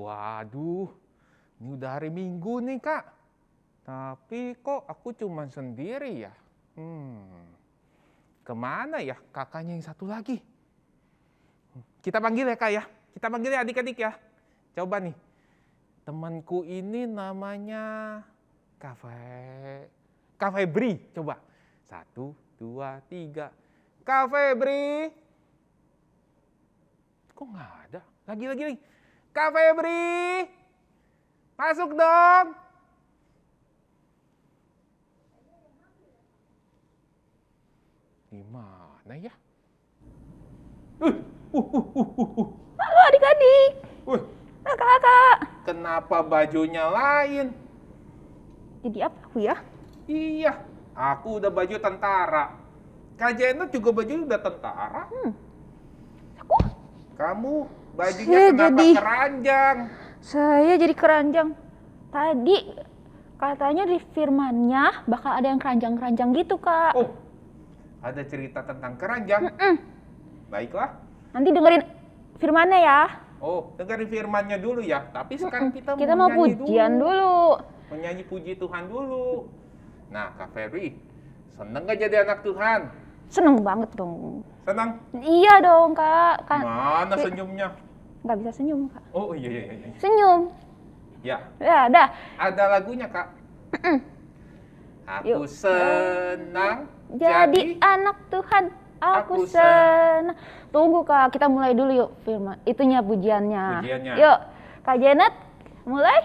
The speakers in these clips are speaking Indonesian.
Waduh, ini udah hari Minggu nih, Kak. Tapi kok aku cuma sendiri ya? Kemana ya kakaknya yang satu lagi? Kita panggil ya, Kak ya. Kita panggil ya adik-adik ya. Coba nih, temanku ini namanya Kak Febri. Coba, 1, 2, 3. Kak Febri. Kok nggak ada? Lagi. Kak Febri, masuk dong. Di mana ya? Halo adik-adik. Kakak. Kenapa bajunya lain? Jadi apa aku ya? Iya, aku udah baju tentara. Kak Janet juga bajunya udah tentara. Aku? Kamu bajunya kenapa keranjang? Saya jadi keranjang. Tadi katanya di firmannya bakal ada yang keranjang-keranjang gitu, Kak. Oh, ada cerita tentang keranjang? Baiklah. Nanti dengerin firmannya ya. Oh, dengerin firmannya dulu ya. Tapi sekarang kita mau pujian dulu. Menyanyi puji Tuhan dulu. Nah, Kak Ferry, seneng gak jadi anak Tuhan? Seneng banget dong. Senang? Iya dong, Kak. Mana senyumnya? Nggak bisa senyum, Kak. Oh iya. Senyum. Ya. Ya, dah. Ada lagunya, Kak. Aku senang jadi anak Tuhan. Aku senang. Tunggu, Kak. Kita mulai dulu yuk firman. Itunya pujiannya. Yuk, Kak Janet, mulai.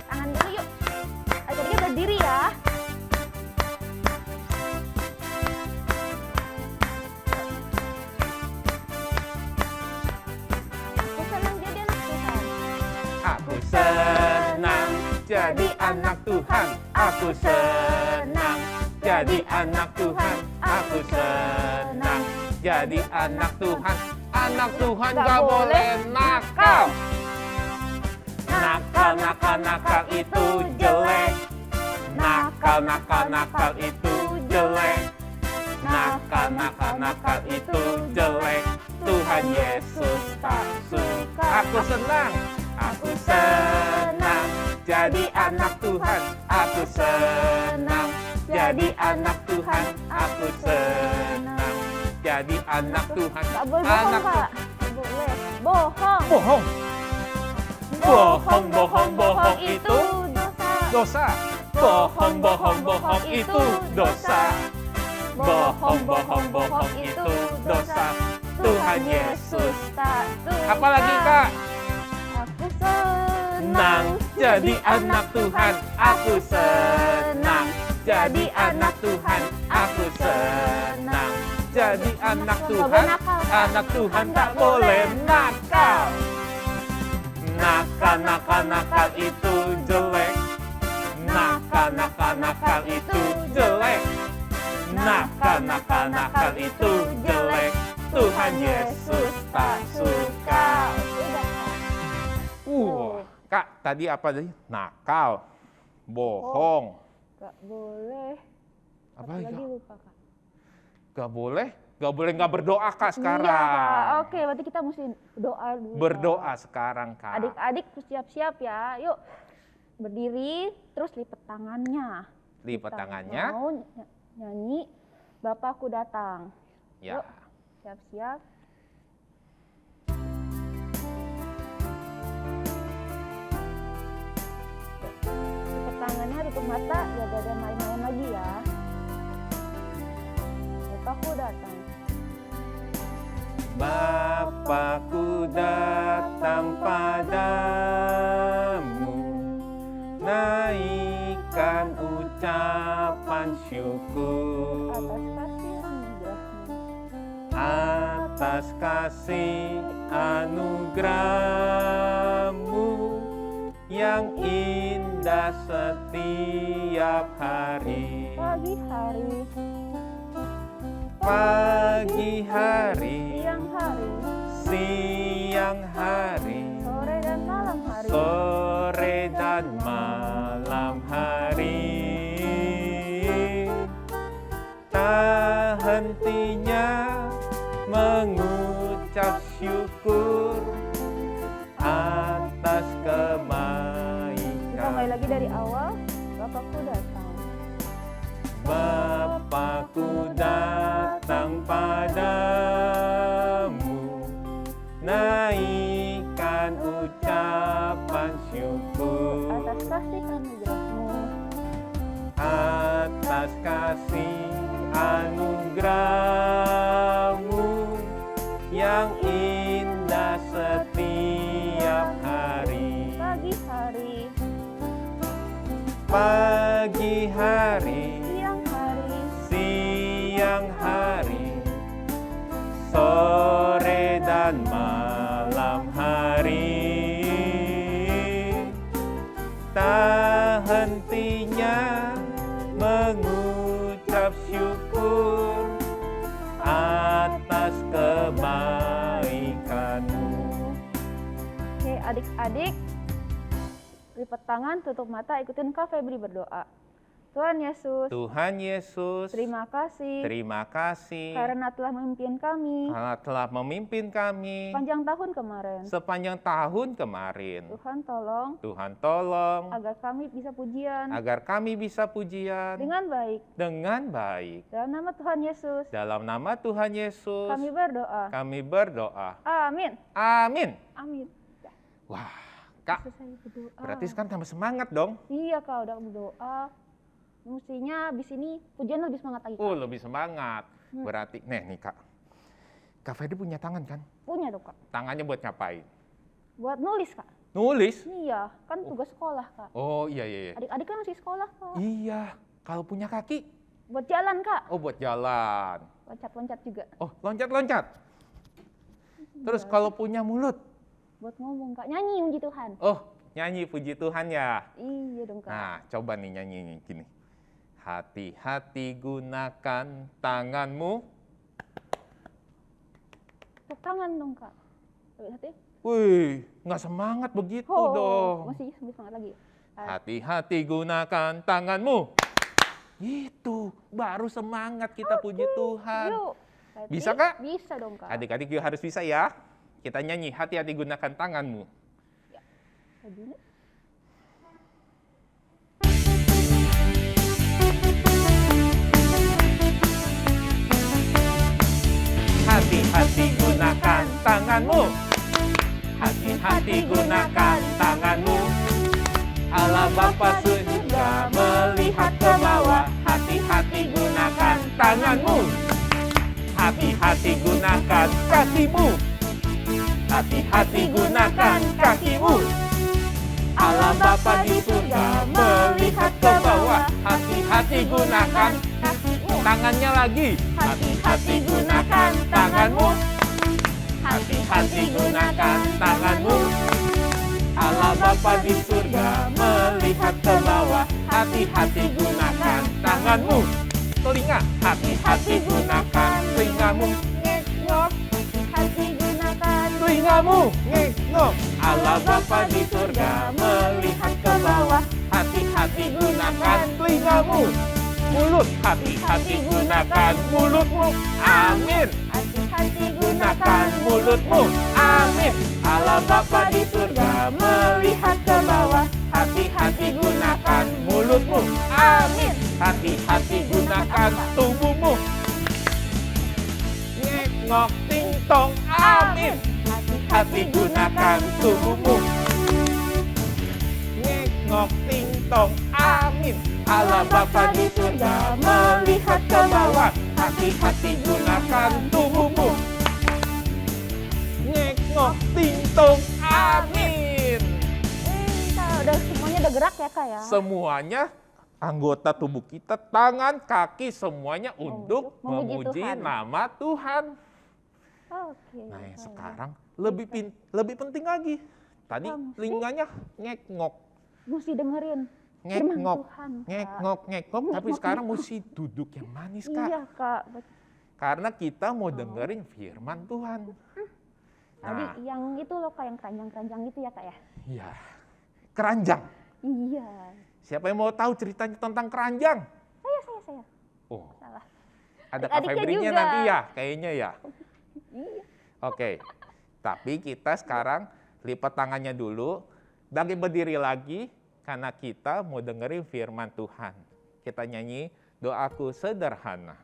Tangan dulu yuk. Akhirnya berdiri ya. Aku senang jadi anak Tuhan. Aku senang jadi anak Tuhan. Aku senang jadi anak Tuhan. Anak Tuhan gak boleh nakal. Nakal itu jelek. Nakal itu jelek. Nakal itu jelek. Tuhan Yesus tak suka. Aku senang jadi anak Tuhan. Aku senang jadi anak Tuhan. Aku senang jadi anak Tuhan. Gak boleh bohong, Kak. Gak boleh bohong. Bohong itu dosa. Bohong itu dosa. Bohong itu dosa. Tuhan Yesus tak suka. Apalagi, Kak? Aku senang jadi anak Tuhan. Aku senang jadi anak Tuhan. Aku senang jadi anak Tuhan. Anak Tuhan tak boleh nakal. Nakal itu jelek. Nakal itu jelek. Nakal itu jelek. Tuhan Yesus tak suka. Kak, tadi apa tadi? Nakal, bohong. Gak boleh. Apa lagi lupa, Kak? Gak boleh nggak berdoa, Kak, sekarang. Iya, Kak. Oke, berarti kita mesti doa dulu. Berdoa sekarang, Kak. Adik-adik siap-siap ya. Yuk, berdiri, terus lipat tangannya. Lipat tangannya. Mau nyanyi, Bapakku datang. Ya. Yuk, siap-siap. Tangannya tutup mata, ya gak ada main-main lagi ya. Bapakku datang. Bapakku datang padamu, naikkan ucapan syukur atas kasih anugerah-Mu yang indah setiap hari. Pagi hari, siang hari, sore dan malam hari. Tak hentinya mengucap syukur Bapakku datang padamu, naikkan ucapan syukur atas kasih anugerahmu, atas kasih anugerahmu yang indah setiap hari. Pagi hari, siang hari, sore dan malam hari, tak hentinya mengucap syukur atas kebaikanmu. Oke, adik-adik, lipat tangan, tutup mata, ikutin Kak Febri berdoa. Tuhan Yesus, Tuhan Yesus, terima kasih karena telah memimpin kami sepanjang tahun kemarin. Tuhan tolong agar kami bisa pujian dengan baik. Dalam nama Tuhan Yesus, kami berdoa. Amin. Wah, Kak, berarti sekarang tambah semangat dong. Iya, Kak, udah berdoa. Mestinya abis ini pujian lebih semangat lagi, Kak. Oh, lebih semangat. Berarti, nih Kak. Kak Fedi punya tangan kan? Punya dong, Kak. Tangannya buat ngapain? Buat nulis, Kak. Nulis? Iya, kan tugas sekolah, Kak. Oh, iya. Adik-adik kan masih sekolah, Kak. Iya, kalau punya kaki? Buat jalan, Kak. Oh, buat jalan. Loncat-loncat juga. Oh, loncat-loncat. Terus kalau punya mulut? Buat ngomong, Kak. Nyanyi puji Tuhan. Oh, nyanyi puji Tuhan ya? Iya dong, Kak. Nah, coba nih nyanyi gini. Hati-hati gunakan tanganmu. Tepuk tangan dong, Kak. Hati. Wih, nggak semangat begitu dong. Masih semangat lagi. Hati-hati gunakan tanganmu. Itu, baru semangat kita puji Tuhan. Yuk. Bisa, Kak? Bisa dong, Kak. Adik-adik juga harus bisa ya. Kita nyanyi, hati-hati gunakan tanganmu. Ya. Hati-hati gunakan tanganmu. Hati-hati gunakan tanganmu. Allah Bapa surga melihat ke bawah. Hati-hati gunakan tanganmu. Hati-hati gunakan kakimu. Hati-hati gunakan kakimu. Allah Bapa di surga melihat ke bawah. Hati-hati gunakan kakimu. Tangannya lagi. Hati-hati gunakan tanganmu. Hati-hati gunakan tanganmu. Allah Bapa di surga melihat ke bawah. Hati-hati gunakan tanganmu. Telinga, hati-hati gunakan telingamu. Ngek-ngok, hati gunakan telingamu. Ngek-ngok. Allah Bapa di surga melihat ke bawah. Hati-hati gunakan telingamu. Mulut, hati-hati gunakan mulutmu. Amin. Hati-hati gunakan mulutmu. Amin. Allah Bapa di surga melihat ke bawah. Hati-hati gunakan mulutmu. Amin. Hati-hati gunakan tubuhmu. Ngek ngok ting tong. Amin. Hati-hati gunakan tubuhmu. Ngek ngok ting tong. Amin. Allah Bapa di surga melihat ke bawah. Hati-hati gunakan tubuhmu. Ngek ngok ting tong. Amin. Udah semuanya udah gerak ya, Kak ya? Semuanya anggota tubuh kita, tangan, kaki, semuanya untuk memuji nama Tuhan. Oke. Nah, yang sekarang lebih penting lagi. Tadi telinganya ngek-ngok. Mesti dengerin. Ngek-ngok, ngek-ngok, ngek-ngok. Tapi sekarang mesti duduk yang manis, Kak. Iya, Kak. Karena kita mau dengerin firman Tuhan. Tadi yang itu loh, Kak, yang keranjang-keranjang itu ya, Kak ya? Iya. Keranjang. Iya. Siapa yang mau tahu ceritanya tentang keranjang? Saya. Oh. Salah. Ada Kak Febrinya nanti ya, kayaknya ya. Iya. Oke. Tapi kita sekarang lipat tangannya dulu, bangkit berdiri lagi karena kita mau dengerin firman Tuhan. Kita nyanyi, Doaku sederhana.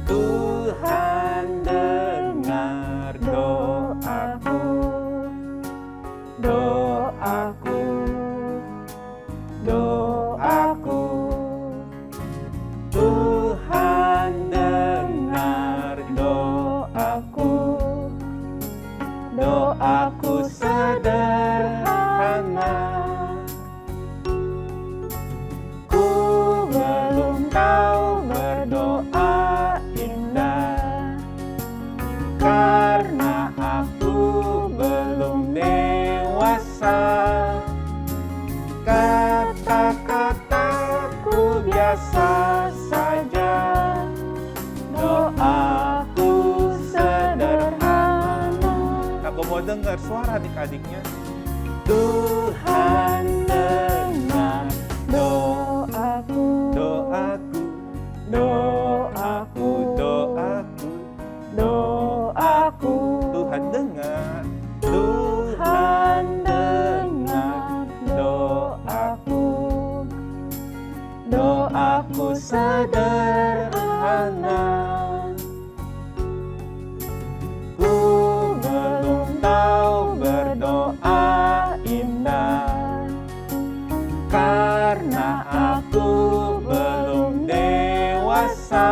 Tuhan dengar doaku, doaku, doaku. Tuhan dengar doaku, doaku sederhana. Ku belum tahu berdoa indah, karena aku belum dewasa. Kata-kataku biasa saja, doaku sederhana. Aku mau dengar suara adik-adiknya. Tuhan dengar doaku, doaku, doaku, doaku, doaku. Tuhan dengar, Tuhan dengar doaku, doaku sederhana. Ku belum tahu berdoa indah, karena aku belum dewasa.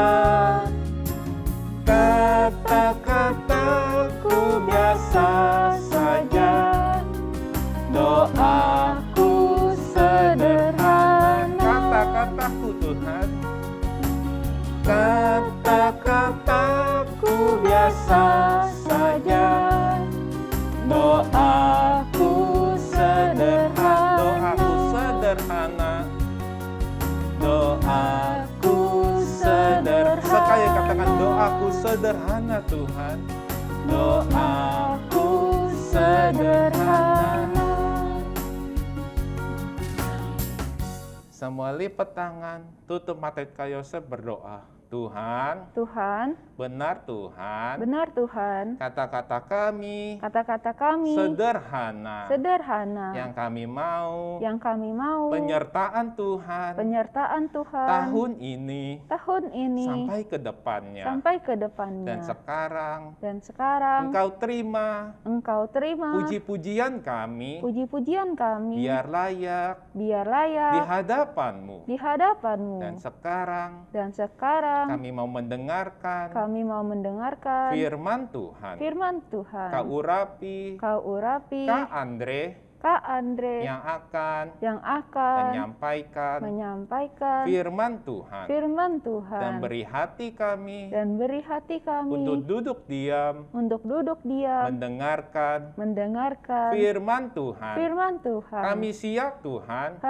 Kata-kataku biasa saja, doaku sederhana. Kata-kataku Tuhan, kata-kataku biasa saja, doaku sederhana. Doaku sederhana, doaku sederhana. Sekali katakan doaku sederhana Tuhan, doaku sederhana. Semua lipat tangan, tutup mata Kak Yosef, berdoa. Tuhan, Tuhan, benar Tuhan, benar Tuhan, kata-kata kami sederhana, sederhana, yang kami mau, penyertaan Tuhan, tahun ini, sampai ke depannya, dan sekarang, Engkau terima, puji-pujian kami, biar layak, di hadapanmu, dan sekarang, kami mau mendengarkan, firman Tuhan, Kak urapi, Kak Andre, yang akan menyampaikan firman Tuhan, dan beri hati kami, untuk duduk diam, mendengarkan firman Tuhan. Kami siap Tuhan,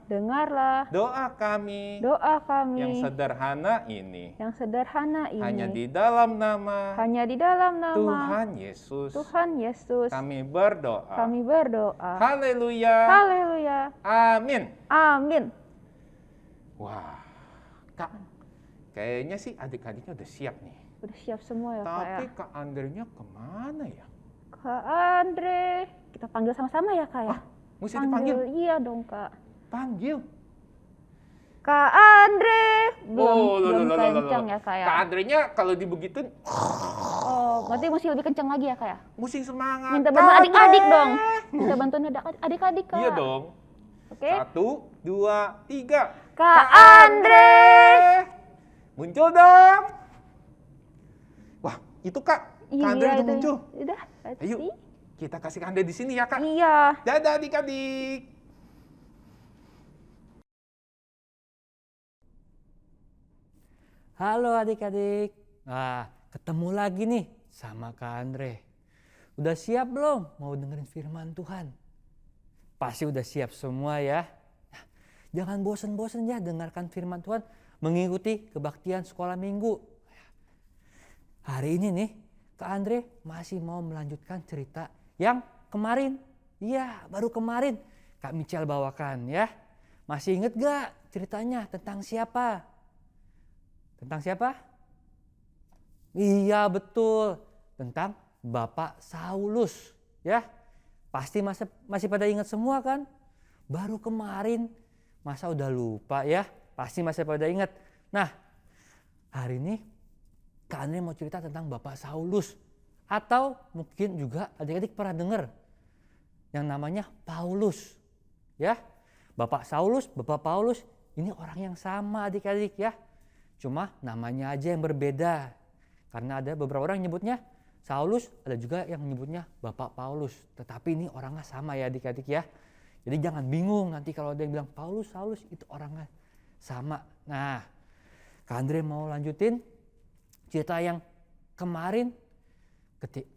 dengarlah doa kami, yang sederhana ini, hanya di dalam nama Tuhan Yesus, kami berdoa. Haleluya. Amin. Wah, Kak, kayaknya sih adik-adiknya udah siap nih. Udah siap semua ya, Kak ya? Tapi Kak Andre-nya kemana ya? Kak Andre, kita panggil sama-sama ya, Kak ya? Mesti dipanggil? Iya dong, Kak. Panggil. Kak Andre, belum kencang ya, Kak ya? Kak Andre-nya kalau dibegituin, oh, berarti mesti lebih kencang lagi ya, Kak ya? mesti semangat. Minta bantuan adik-adik dong. Minta bantuan adik-adik, Kak. Iya dong. Oke. 1, 2, 3. Kak Andre! Muncul dong. Wah, itu Kak. Iya, Kak Andre udah muncul. Udah, Ayo, kita kasih Kak Andre di sini ya, Kak. Iya. Dadah adik-adik. Halo adik-adik. Nah, ketemu lagi nih sama Kak Andre. Udah siap belum mau dengerin firman Tuhan? Pasti udah siap semua ya. Nah, jangan bosan-bosan ya dengarkan firman Tuhan, mengikuti kebaktian sekolah minggu. Hari ini nih Kak Andre masih mau melanjutkan cerita yang kemarin. Iya, baru kemarin Kak Michelle bawakan ya. Masih inget gak ceritanya tentang siapa? Tentang siapa? Iya betul, tentang Bapak Saulus. Ya, pasti masih pada ingat semua kan? Baru kemarin, masa udah lupa ya? Pasti masih pada ingat. Nah, hari ini Kak Andre mau cerita tentang Bapak Saulus. Atau mungkin juga adik-adik pernah dengar yang namanya Paulus. Ya, Bapak Saulus, Bapak Paulus, ini orang yang sama adik-adik ya. Cuma namanya aja yang berbeda. Karena ada beberapa orang yang nyebutnya Saulus, ada juga yang menyebutnya Bapak Paulus. Tetapi ini orangnya sama ya adik-adik ya. Jadi jangan bingung nanti kalau ada yang bilang Paulus, Saulus, itu orangnya sama. Nah, Kak Andre mau lanjutin cerita yang kemarin.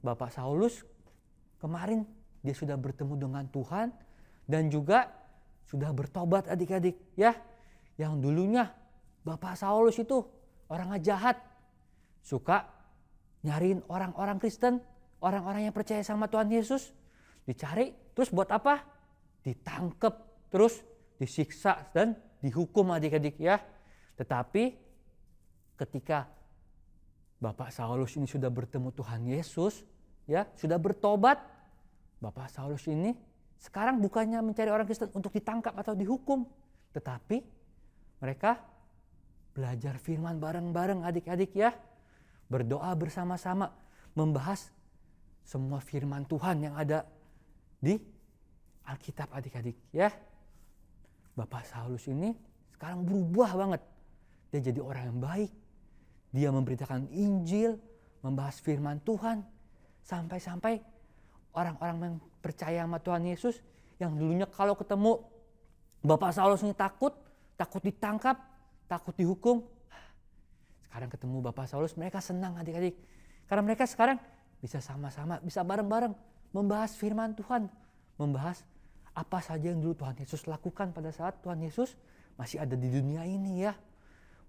Bapak Saulus kemarin dia sudah bertemu dengan Tuhan dan juga sudah bertobat adik-adik ya. Yang dulunya Bapak Saulus itu orangnya jahat. Suka nyariin orang-orang Kristen, orang-orang yang percaya sama Tuhan Yesus. Dicari, terus buat apa? Ditangkap, terus disiksa dan dihukum adik-adik ya. Tetapi ketika Bapak Saulus ini sudah bertemu Tuhan Yesus, ya, sudah bertobat, Bapak Saulus ini sekarang bukannya mencari orang Kristen untuk ditangkap atau dihukum, tetapi mereka belajar firman bareng-bareng adik-adik ya. Berdoa bersama-sama, membahas semua firman Tuhan yang ada di Alkitab adik-adik ya. Bapak Saulus ini sekarang berubah banget. Dia jadi orang yang baik. Dia memberitakan Injil, membahas firman Tuhan. Sampai-sampai orang-orang yang percaya sama Tuhan Yesus, yang dulunya kalau ketemu Bapak Saulus ini takut ditangkap, takut dihukum. Sekarang ketemu Bapak Saulus, mereka senang adik-adik. Karena mereka sekarang bisa sama-sama, bisa bareng-bareng membahas firman Tuhan. Membahas apa saja yang dulu Tuhan Yesus lakukan pada saat Tuhan Yesus masih ada di dunia ini ya.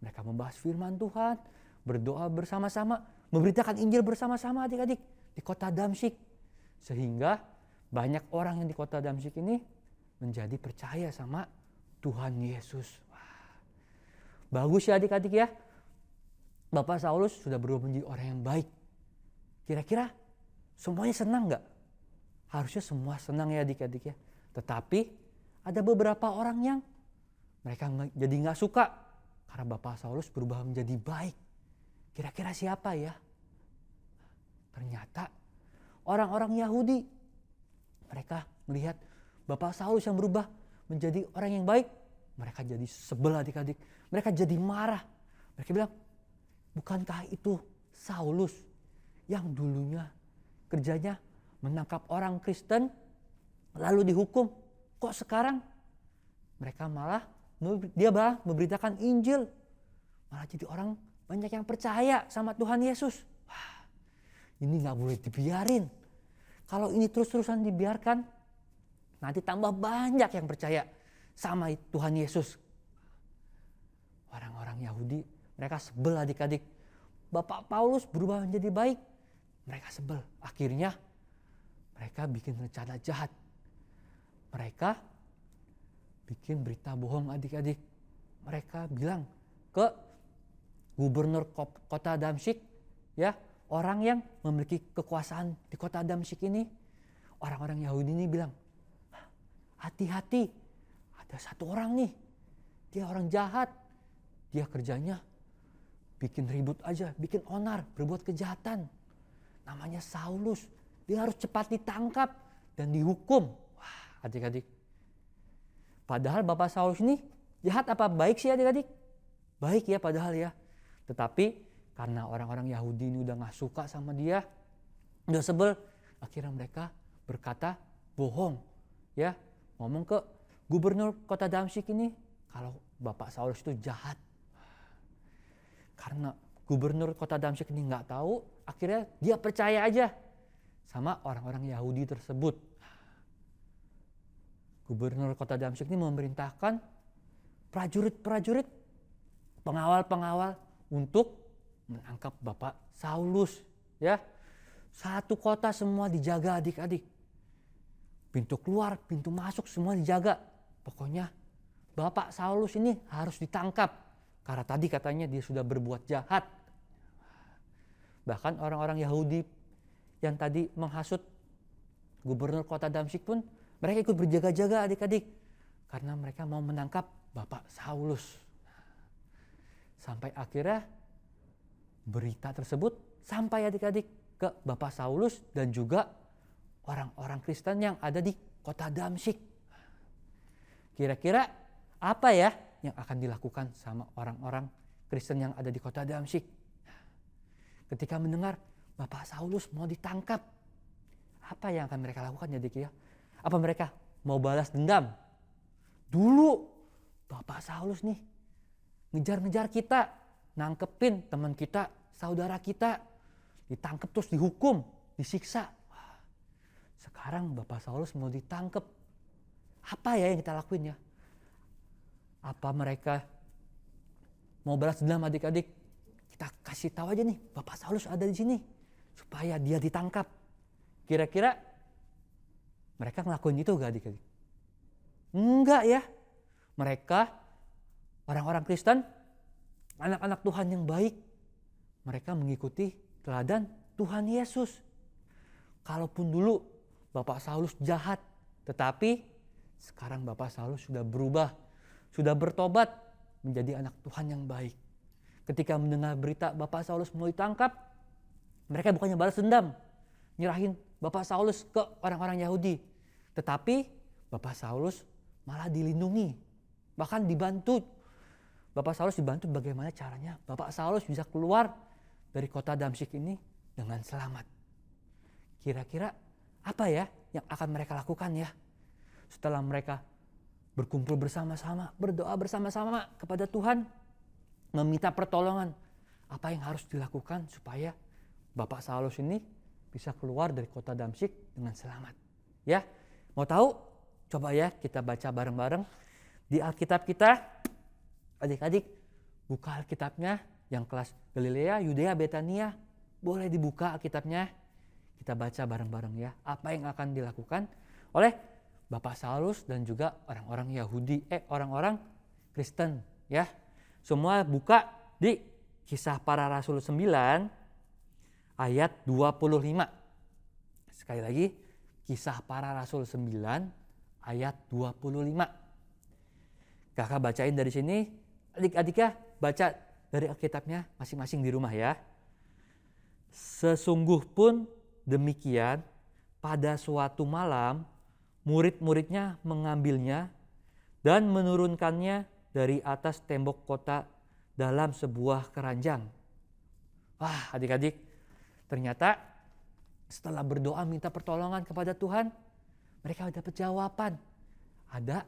Mereka membahas firman Tuhan, berdoa bersama-sama, memberitakan Injil bersama-sama adik-adik di kota Damsyik. Sehingga banyak orang yang di kota Damsyik ini menjadi percaya sama Tuhan Yesus. Wah, bagus ya adik-adik ya. Bapak Saulus sudah berubah menjadi orang yang baik. Kira-kira semuanya senang gak? Harusnya semua senang ya adik-adik ya. Tetapi ada beberapa orang yang mereka jadi gak suka karena Bapak Saulus berubah menjadi baik. Kira-kira siapa ya? Ternyata orang-orang Yahudi. Mereka melihat Bapak Saulus yang berubah menjadi orang yang baik. Mereka jadi sebel adik-adik. Mereka jadi marah. Mereka bilang, bukankah itu Saulus yang dulunya kerjanya menangkap orang Kristen lalu dihukum? Kok sekarang mereka dia malah memberitakan Injil. Malah jadi orang banyak yang percaya sama Tuhan Yesus. Wah, ini gak boleh dibiarin. Kalau ini terus-terusan dibiarkan, nanti tambah banyak yang percaya sama Tuhan Yesus. Orang-orang Yahudi, mereka sebel adik-adik. Bapak Paulus berubah menjadi baik. Mereka sebel. Akhirnya mereka bikin rencana jahat. Mereka bikin berita bohong adik-adik. Mereka bilang ke gubernur kota Damsyik, ya, orang yang memiliki kekuasaan di kota Damsyik ini. Orang-orang Yahudi ini bilang, hati-hati, ada satu orang nih, dia orang jahat. Dia kerjanya bikin ribut aja, bikin onar, berbuat kejahatan. Namanya Saulus. Dia harus cepat ditangkap dan dihukum. Wah, adik-adik. Padahal Bapak Saulus ini jahat apa baik sih adik-adik? Baik ya padahal ya. Tetapi karena orang-orang Yahudi ini udah gak suka sama dia, udah sebel, akhirnya mereka berkata bohong. Ya, ngomong ke gubernur kota Damsyik ini kalau Bapak Saulus itu jahat. Karena gubernur kota Damsyik ini gak tahu, akhirnya dia percaya aja sama orang-orang Yahudi tersebut. Gubernur kota Damsyik ini memerintahkan prajurit-prajurit, pengawal-pengawal untuk menangkap Bapak Saulus. Ya, satu kota semua dijaga adik-adik. Pintu keluar, pintu masuk semua dijaga. Pokoknya Bapak Saulus ini harus ditangkap. Karena tadi katanya dia sudah berbuat jahat. Bahkan orang-orang Yahudi yang tadi menghasut gubernur kota Damsyik pun mereka ikut berjaga-jaga adik-adik. Karena mereka mau menangkap Bapak Saulus. Sampai akhirnya berita tersebut sampai adik-adik ke Bapak Saulus dan juga orang-orang Kristen yang ada di kota Damsyik. Kira-kira apa ya yang akan dilakukan sama orang-orang Kristen yang ada di kota Damsyik? Ketika mendengar Bapak Saulus mau ditangkap, apa yang akan mereka lakukan ya adik ya? Apa mereka mau balas dendam? Dulu Bapak Saulus nih ngejar-ngejar kita, nangkepin teman kita, saudara kita, ditangkap terus dihukum, disiksa. Sekarang Bapak Saulus mau ditangkap. Apa ya yang kita lakuin ya? Apa mereka mau balas dendam adik-adik? Kita kasih tahu aja nih, Bapak Saulus ada di sini supaya dia ditangkap. Kira-kira mereka ngelakuin itu gak adik-adik? Enggak ya. Mereka orang-orang Kristen, anak-anak Tuhan yang baik, mereka mengikuti teladan Tuhan Yesus. Kalaupun dulu Bapak Saulus jahat, tetapi sekarang Bapak Saulus sudah berubah, sudah bertobat menjadi anak Tuhan yang baik. Ketika mendengar berita Bapak Saulus mau ditangkap, mereka bukannya balas dendam, nyerahin Bapak Saulus ke orang-orang Yahudi. Tetapi Bapak Saulus malah dilindungi, bahkan dibantu. Bapak Saulus dibantu bagaimana caranya Bapak Saulus bisa keluar dari kota Damsyik ini dengan selamat. Kira-kira apa ya yang akan mereka lakukan ya? Setelah mereka berkumpul bersama-sama, berdoa bersama-sama kepada Tuhan, meminta pertolongan, apa yang harus dilakukan supaya Bapak Saulus ini bisa keluar dari kota Damsyik dengan selamat. Ya, mau tahu? Coba ya kita baca bareng-bareng di Alkitab kita. Adik-adik buka Alkitabnya yang kelas Galilea, Yudea, Betania. Boleh dibuka Alkitabnya. Kita baca bareng-bareng ya. Apa yang akan dilakukan oleh Bapak Saulus dan juga orang-orang Yahudi, orang-orang Kristen ya. Semua buka di Kisah Para Rasul 9 ayat 25. Sekali lagi, Kisah Para Rasul 9 ayat 25. Kakak bacain dari sini, adik-adik ya baca dari Alkitabnya masing-masing di rumah ya. Sesungguh pun demikian, pada suatu malam murid-muridnya mengambilnya dan menurunkannya dari atas tembok kota dalam sebuah keranjang. Wah adik-adik, ternyata setelah berdoa minta pertolongan kepada Tuhan, mereka dapat jawaban. Ada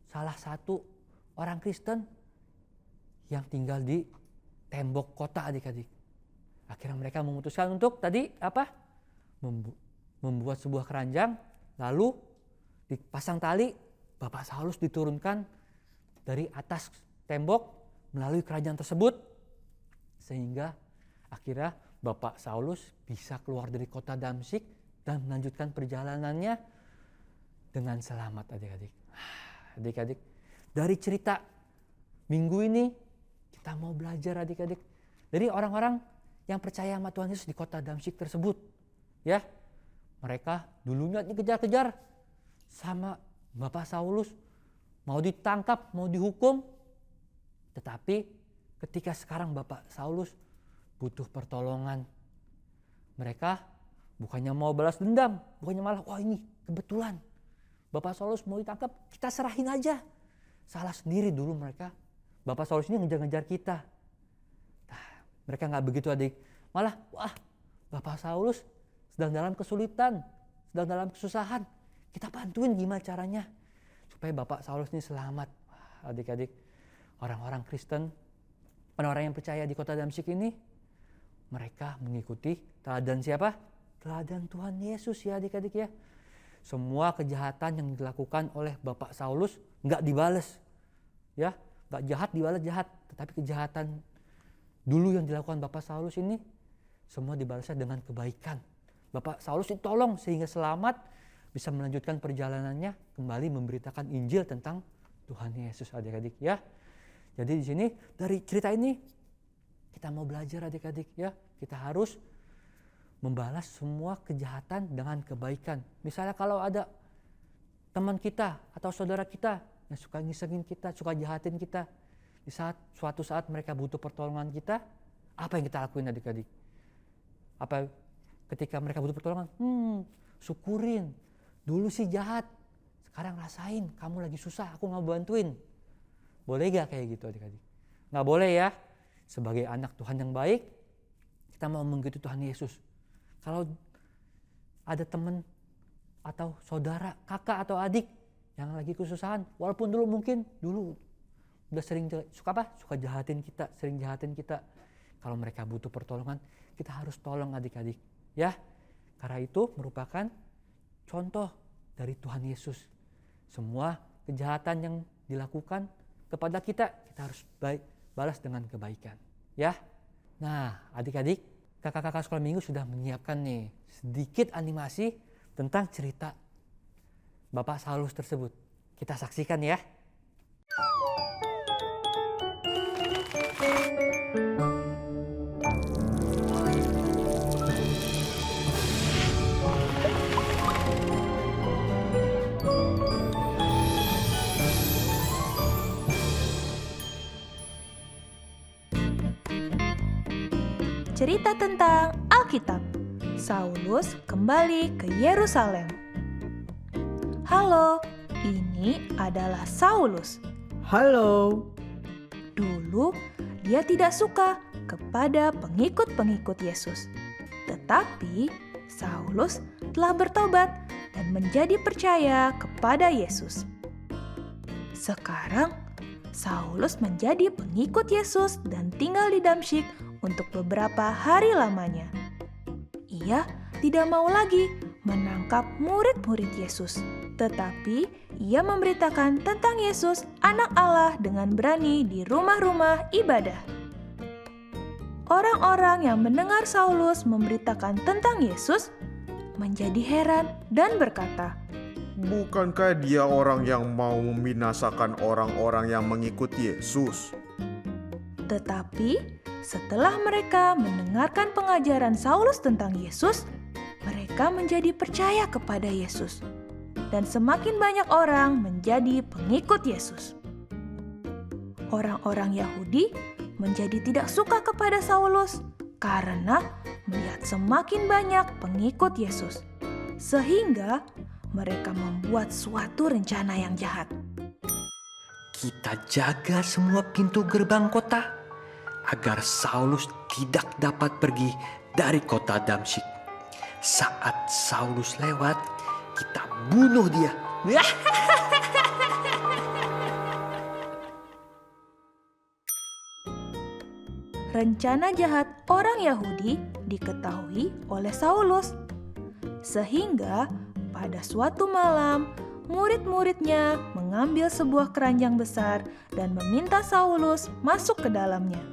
salah satu orang Kristen yang tinggal di tembok kota adik-adik. Akhirnya mereka memutuskan untuk tadi apa? Membuat sebuah keranjang, lalu dipasang tali, Bapak Saulus diturunkan dari atas tembok melalui keranjang tersebut, sehingga akhirnya Bapak Saulus bisa keluar dari kota Damsyik dan melanjutkan perjalanannya dengan selamat adik-adik. Adik-adik, dari cerita minggu ini kita mau belajar adik-adik dari orang-orang yang percaya sama Tuhan Yesus di kota Damsyik tersebut. Ya, mereka dulunya dikejar-kejar sama Bapak Saulus, mau ditangkap, mau dihukum. Tetapi ketika sekarang Bapak Saulus butuh pertolongan, mereka bukannya mau balas dendam, bukannya malah wah ini kebetulan Bapak Saulus mau ditangkap, kita serahin aja. Salah sendiri dulu mereka. Bapak Saulus ini ngejar-ngejar kita. Nah, mereka nggak begitu adik. Malah wah Bapak Saulus sedang dalam kesulitan, sedang dalam kesusahan. Kita bantuin gimana caranya supaya Bapak Saulus ini selamat. Wah, adik-adik, orang-orang Kristen, orang-orang yang percaya di kota Damsyik ini, mereka mengikuti teladan siapa? Teladan Tuhan Yesus ya adik-adik ya. Semua kejahatan yang dilakukan oleh Bapak Saulus nggak dibales. Ya, nggak jahat dibalas jahat. Tetapi kejahatan dulu yang dilakukan Bapak Saulus ini, semua dibalasnya dengan kebaikan. Bapak Saulus ditolong sehingga selamat, bisa melanjutkan perjalanannya, kembali memberitakan Injil tentang Tuhan Yesus adik-adik ya. Jadi di sini dari cerita ini kita mau belajar adik-adik ya. Kita harus membalas semua kejahatan dengan kebaikan. Misalnya kalau ada teman kita atau saudara kita yang suka ngisengin kita, suka jahatin kita, di suatu saat mereka butuh pertolongan kita, apa yang kita lakuin adik-adik? Apa ketika mereka butuh pertolongan? Syukurin. Dulu sih jahat, sekarang rasain kamu lagi susah, aku nggak bantuin. Boleh gak kayak gitu adik-adik? Nggak boleh ya. Sebagai anak Tuhan yang baik, kita mau mengikuti Tuhan Yesus. Kalau ada teman atau saudara, kakak atau adik yang lagi kesusahan, walaupun dulu udah sering suka jahatin kita, sering jahatin kita. Kalau mereka butuh pertolongan, kita harus tolong adik-adik, ya. Karena itu merupakan contoh dari Tuhan Yesus. Semua kejahatan yang dilakukan kepada kita harus balas dengan kebaikan, ya. Nah, adik-adik, kakak-kakak sekolah minggu sudah menyiapkan nih sedikit animasi tentang cerita Bapak Saulus tersebut. Kita saksikan ya. Cerita tentang Alkitab. Saulus kembali ke Yerusalem. Halo, ini adalah Saulus. Halo. Dulu dia tidak suka kepada pengikut-pengikut Yesus. Tetapi Saulus telah bertobat dan menjadi percaya kepada Yesus. Sekarang Saulus menjadi pengikut Yesus dan tinggal di Damsyik untuk beberapa hari lamanya. Ia tidak mau lagi menangkap murid-murid Yesus, tetapi ia memberitakan tentang Yesus, Anak Allah, dengan berani di rumah-rumah ibadah. Orang-orang yang mendengar Saulus memberitakan tentang Yesus menjadi heran dan berkata, "Bukankah dia orang yang mau membinasakan orang-orang yang mengikuti Yesus?" Tetapi setelah mereka mendengarkan pengajaran Saulus tentang Yesus, mereka menjadi percaya kepada Yesus. Dan semakin banyak orang menjadi pengikut Yesus. Orang-orang Yahudi menjadi tidak suka kepada Saulus karena melihat semakin banyak pengikut Yesus. Sehingga mereka membuat suatu rencana yang jahat. Kita jaga semua pintu gerbang kota agar Saulus tidak dapat pergi dari kota Damsyik. Saat Saulus lewat, kita bunuh dia. Rencana jahat orang Yahudi diketahui oleh Saulus. Sehingga pada suatu malam, murid-muridnya mengambil sebuah keranjang besar dan meminta Saulus masuk ke dalamnya.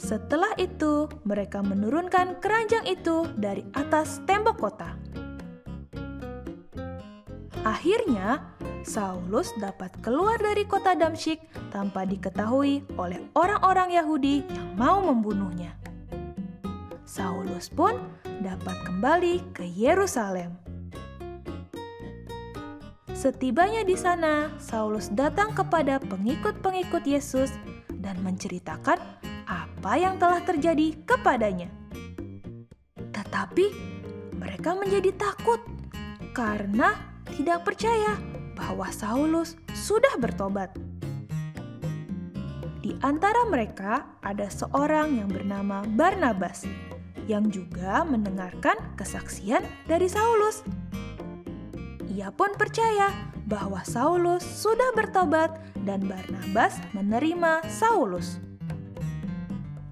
Setelah itu, mereka menurunkan keranjang itu dari atas tembok kota. Akhirnya, Saulus dapat keluar dari kota Damsyik tanpa diketahui oleh orang-orang Yahudi yang mau membunuhnya. Saulus pun dapat kembali ke Yerusalem. Setibanya di sana, Saulus datang kepada pengikut-pengikut Yesus dan menceritakan apa yang telah terjadi kepadanya. Tetapi mereka menjadi takut karena tidak percaya bahwa Saulus sudah bertobat. Di antara mereka ada seorang yang bernama Barnabas yang juga mendengarkan kesaksian dari Saulus. Ia pun percaya bahwa Saulus sudah bertobat dan Barnabas menerima Saulus.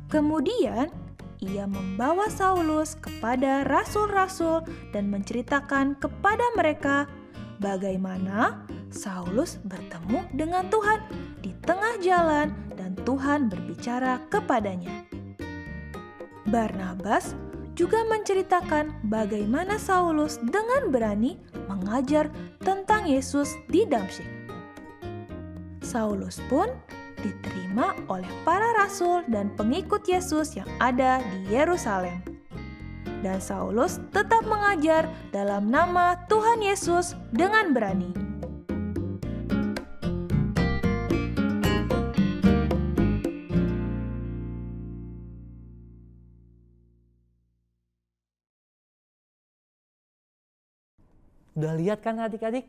Kemudian, ia membawa Saulus kepada rasul-rasul dan menceritakan kepada mereka bagaimana Saulus bertemu dengan Tuhan di tengah jalan dan Tuhan berbicara kepadanya. Barnabas juga menceritakan bagaimana Saulus dengan berani mengajar tentang Yesus di Damsyik. Saulus pun diterima oleh para rasul dan pengikut Yesus yang ada di Yerusalem. Dan Saulus tetap mengajar dalam nama Tuhan Yesus dengan berani. Udah lihat kan adik-adik?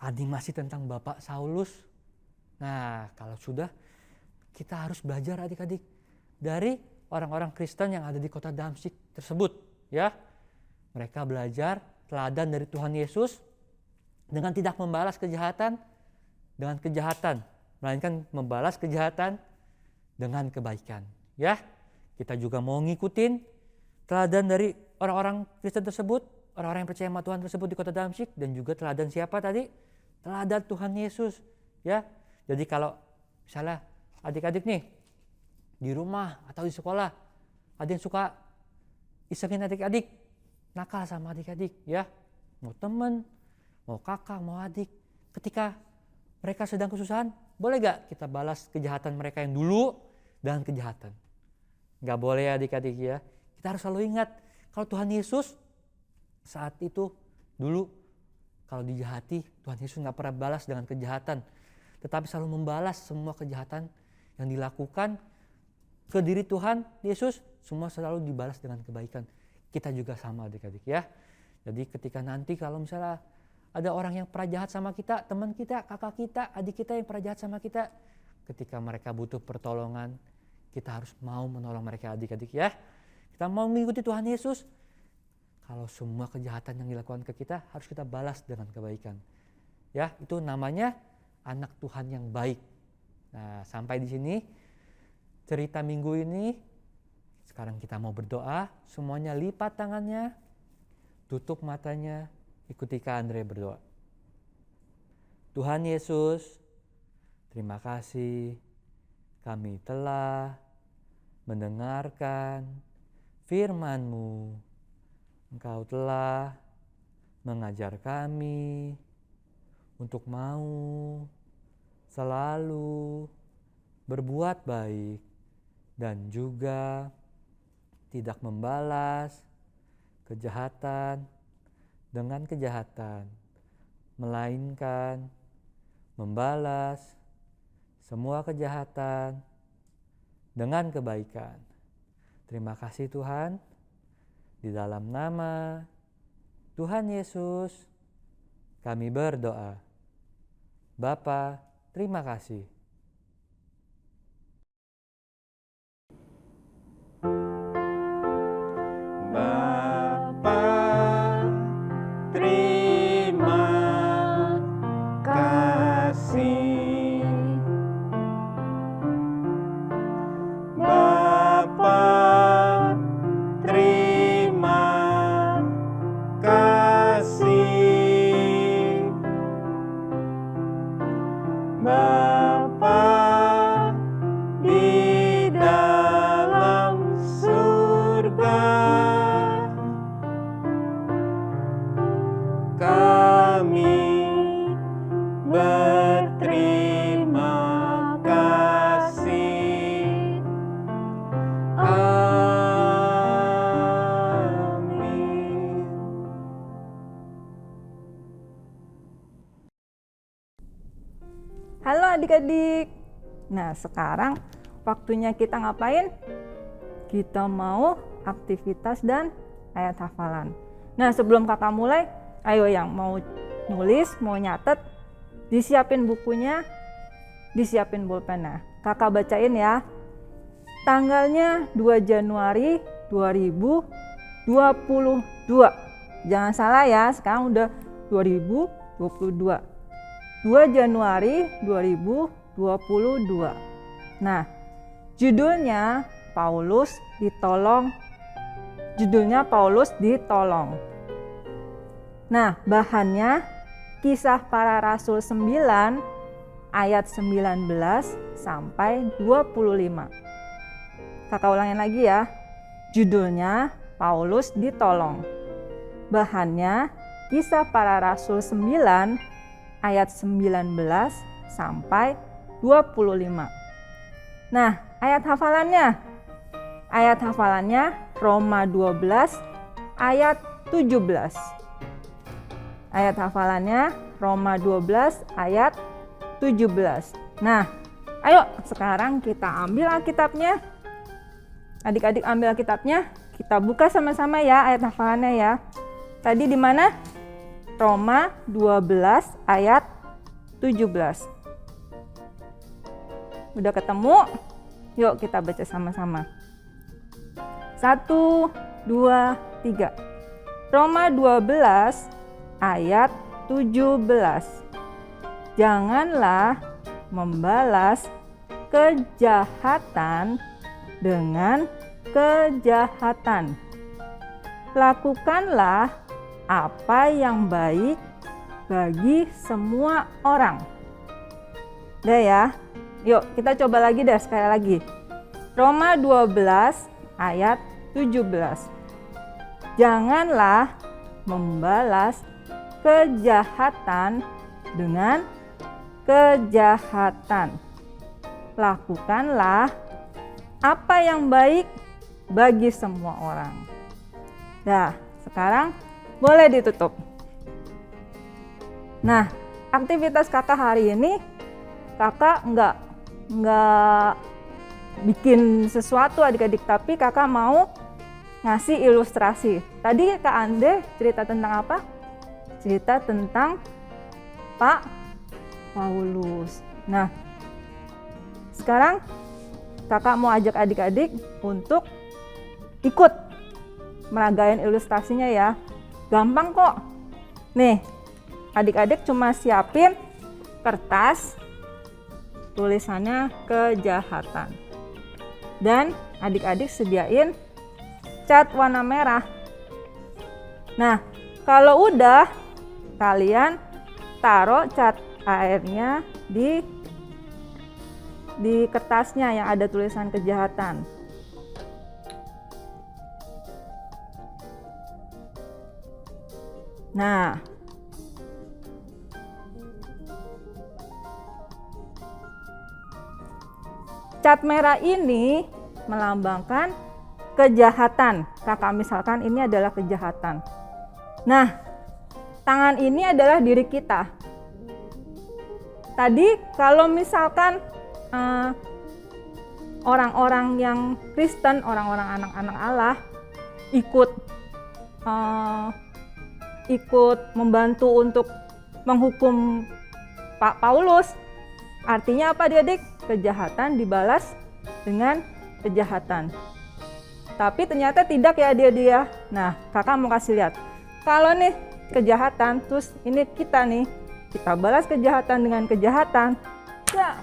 Animasi tentang Bapak Saulus. Nah, kalau sudah, kita harus belajar adik-adik dari orang-orang Kristen yang ada di kota Damsyik tersebut, ya. Mereka belajar teladan dari Tuhan Yesus dengan tidak membalas kejahatan dengan kejahatan, melainkan membalas kejahatan dengan kebaikan, ya. Kita juga mau ngikutin teladan dari orang-orang Kristen tersebut, orang-orang yang percaya sama Tuhan tersebut di kota Damsyik, dan juga teladan siapa tadi? Teladan Tuhan Yesus, ya. Jadi kalau misalnya adik-adik nih di rumah atau di sekolah ada yang suka isengin adik-adik, nakal sama adik-adik, ya. Mau temen, mau kakak, mau adik, ketika mereka sedang kesusahan, boleh gak kita balas kejahatan mereka yang dulu dengan kejahatan? Gak boleh adik-adik, ya. Kita harus selalu ingat kalau Tuhan Yesus saat itu dulu kalau dijahati, Tuhan Yesus gak pernah balas dengan kejahatan, tetapi selalu membalas semua kejahatan yang dilakukan ke diri Tuhan Yesus, semua selalu dibalas dengan kebaikan. Kita juga sama adik-adik, ya. Jadi ketika nanti kalau misalnya ada orang yang pernah jahat sama kita, teman kita, kakak kita, adik kita yang pernah jahat sama kita, ketika mereka butuh pertolongan, kita harus mau menolong mereka adik-adik, ya. Kita mau mengikuti Tuhan Yesus, kalau semua kejahatan yang dilakukan ke kita harus kita balas dengan kebaikan. Ya, itu namanya anak Tuhan yang baik. Nah, sampai di sini cerita minggu ini. Sekarang kita mau berdoa. Semuanya lipat tangannya, tutup matanya, ikuti Kak Andre berdoa. Tuhan Yesus, terima kasih kami telah mendengarkan firman-Mu. Engkau telah mengajar kami untuk mau selalu berbuat baik dan juga tidak membalas kejahatan dengan kejahatan, melainkan membalas semua kejahatan dengan kebaikan. Terima kasih Tuhan, di dalam nama Tuhan Yesus kami berdoa. Bapa, terima kasih. Bapa, terima kasih. Bapa, terima kasih. Bapa di dalam surga, kami berterima kasih. Amin. Halo adik-adik. Nah, sekarang waktunya kita ngapain? Kita mau aktivitas dan ayat hafalan. Nah, sebelum kakak mulai, ayo yang mau nulis, mau nyatet, disiapin bukunya, disiapin pulpennya. Kakak bacain ya. Tanggalnya 2 Januari 2022. Jangan salah ya, sekarang udah 2022. 2 Januari 2022. Nah, judulnya Paulus ditolong. Judulnya Paulus ditolong. Nah, bahannya Kisah Para Rasul 9 ayat 19 sampai 25. Kakak ulangin lagi ya. Judulnya Paulus ditolong. Bahannya Kisah Para Rasul 9 ayat 19 sampai 25. Nah, ayat hafalannya. Ayat hafalannya Roma 12 ayat 17. Ayat hafalannya Roma 12 ayat 17. Nah, ayo sekarang kita ambil Alkitabnya. Adik-adik ambil Alkitabnya, kita buka sama-sama ya ayat hafalannya ya. Tadi di mana? Roma 12 ayat 17. Udah ketemu? Yuk kita baca sama-sama. 1, 2, 3. Roma 12 ayat 17. Janganlah membalas kejahatan dengan kejahatan. Lakukanlah apa yang baik bagi semua orang. Udah ya? Yuk kita coba lagi deh sekali lagi. Roma 12 ayat 17. Janganlah membalas kejahatan dengan kejahatan. Lakukanlah apa yang baik bagi semua orang. Nah, sekarang boleh ditutup. Nah, aktivitas kakak hari ini, kakak nggak bikin sesuatu adik-adik, tapi kakak mau ngasih ilustrasi. Tadi Kak Ande cerita tentang apa? Cerita tentang Pak Paulus. Nah, sekarang kakak mau ajak adik-adik untuk ikut meragain ilustrasinya ya. Gampang kok. Nih, adik-adik cuma siapin kertas tulisannya kejahatan. Dan adik-adik sediain cat warna merah. Nah, kalau udah, kalian taruh cat airnya di kertasnya yang ada tulisan kejahatan. Nah, cat merah ini melambangkan kejahatan. Kakak misalkan ini adalah kejahatan. Nah, tangan ini adalah diri kita. Tadi kalau misalkan orang-orang yang Kristen, orang-orang anak-anak Allah ikut membantu untuk menghukum Pak Paulus, artinya apa adik-adik? Kejahatan dibalas dengan kejahatan. Tapi ternyata tidak ya dia. Nah, kakak mau kasih lihat. Kalau nih kejahatan, terus ini kita nih, kita balas kejahatan dengan kejahatan. Ya.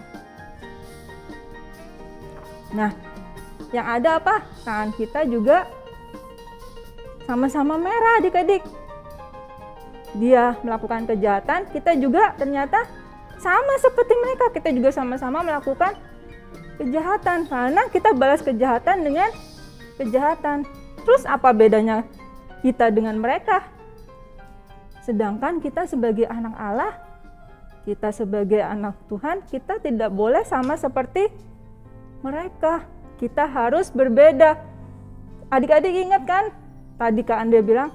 Nah, yang ada apa? Tangan kita juga sama-sama merah adik-adik. Dia melakukan kejahatan, kita juga ternyata sama seperti mereka. Kita juga sama-sama melakukan kejahatan karena kita balas kejahatan dengan kejahatan. Terus apa bedanya kita dengan mereka? Sedangkan kita sebagai anak Allah, kita sebagai anak Tuhan, kita tidak boleh sama seperti mereka. Kita harus berbeda. Adik-adik ingat kan? Tadi Kak Ande bilang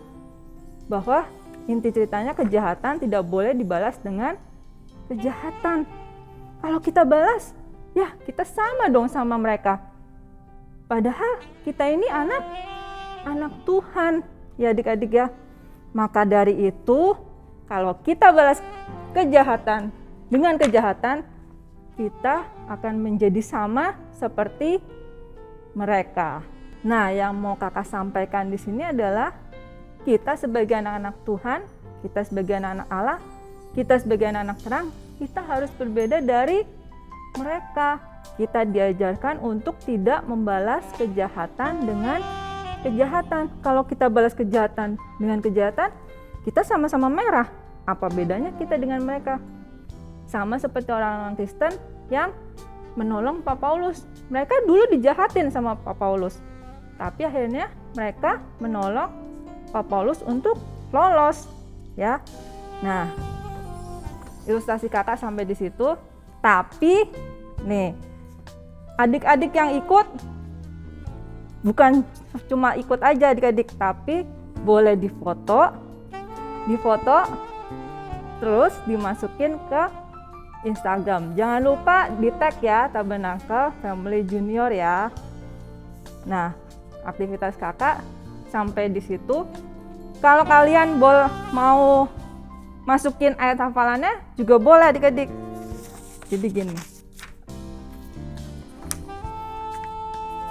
bahwa inti ceritanya kejahatan tidak boleh dibalas dengan kejahatan. Kalau kita balas, ya kita sama dong sama mereka. Padahal kita ini anak Tuhan, ya adik-adik ya. Maka dari itu, kalau kita balas kejahatan dengan kejahatan, kita akan menjadi sama seperti mereka. Nah, yang mau kakak sampaikan di sini adalah kita sebagai anak-anak Tuhan, kita sebagai anak-anak Allah, kita sebagai anak-anak terang, kita harus berbeda dari mereka. Kita diajarkan untuk tidak membalas kejahatan dengan kejahatan. Kalau kita balas kejahatan dengan kejahatan, kita sama-sama merah. Apa bedanya kita dengan mereka? Sama seperti orang-orang Kristen yang menolong Pak Paulus. Mereka dulu dijahatin sama Pak Paulus, tapi akhirnya mereka menolong Pak Paulus untuk lolos, ya. Nah, ilustrasi kakak sampai di situ. Tapi Nih, adik-adik yang ikut bukan cuma ikut aja adik-adik, tapi boleh difoto, terus dimasukin ke Instagram. Jangan lupa di tag ya Tabernakel Family Junior ya. Nah, aktivitas kakak sampai di situ. Kalau kalian mau masukin ayat hafalannya juga boleh adik-adik. Jadi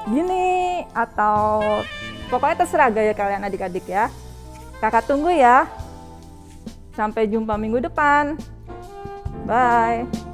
gini atau pokoknya terserah gaya kalian adik-adik ya. Kakak tunggu ya. Sampai jumpa minggu depan. Bye.